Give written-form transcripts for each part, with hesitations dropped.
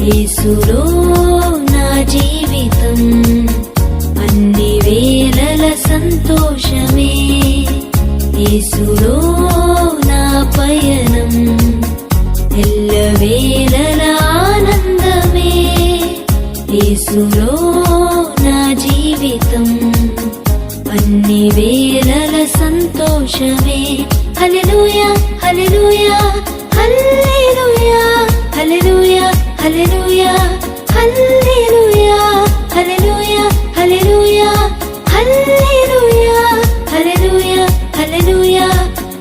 యేసులో నా జీవితం అన్ని వేళల సంతోషమే. యేసులో నా పయనం ఎల్లవేళల ఆనందమే. యేసులో నా జీవితం అన్ని వేళల సంతోషమే. హల్లెలూయా హల్లెలూయా హల్లెలూయా హల్లెలూయా హల్లెలూయా హల్లెలూయా హల్లెలూయా హల్లెలూయా హల్లెలూయా హల్లెలూయా హల్లెలూయా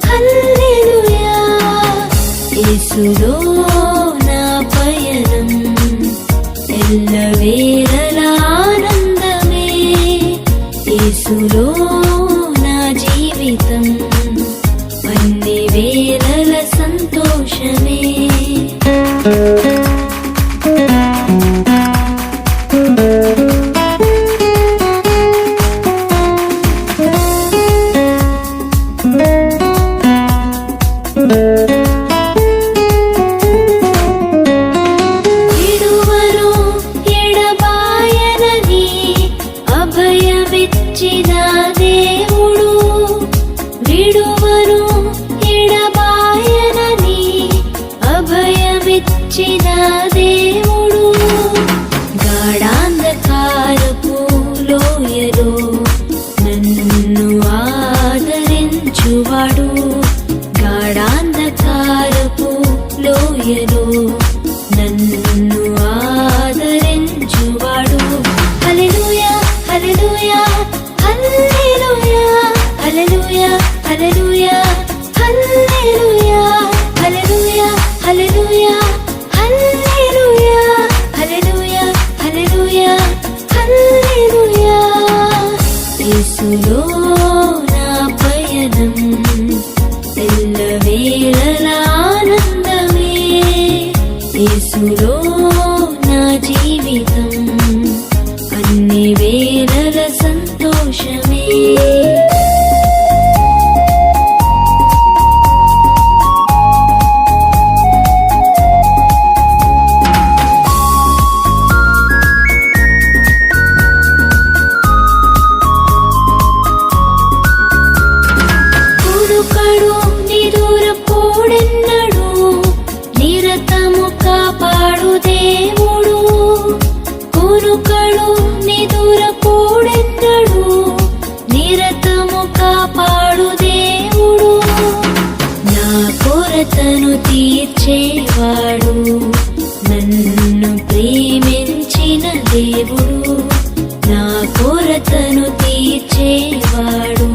హల్లెలూయా. యేసులో నా పయనం ఎల్లవేళల ఆనందమే. యేసులో నా జీవితం అన్ని వేళల సంతోషమే. విడువను ఎడబాయనని అభయమిచ్చిన దేవుడు, విడువను ఎడబాయనని అభయమిచ్చిన దేవుడు. గాఢాంధకారపు లోయలో నన్ను ఆదరించువాడు, గాఢాంధకారపు లోయలో నన్ను ఆదరించువాడు. హల్లెలూయా హల్లెలూయా హల్లెలూయా హల్లెలూయా హల్లెలూయా హల్లెలూయా హల్లెలూయా హల్లెలూయా హల్లెలూయా హల్లెలూయా హల్లెలూయా హల్లెలూయా. యేసులో నా పయనం ఎల్లవేళల ఆనందమే. యేసులో నా జీవితం అన్ని వేళల సంతోషమే. కొనుకడు నిదురపోడెన్నడు, నిరతము కాపాడు దేవుడు. కొనుకడు నిదురపోడెన్నడు, నిరతము కాపాడు దేవుడు. నా కొరతను తీర్చేవాడు, నన్ను ప్రేమించిన దేవుడు. నా కొరతను తీర్చేవాడు,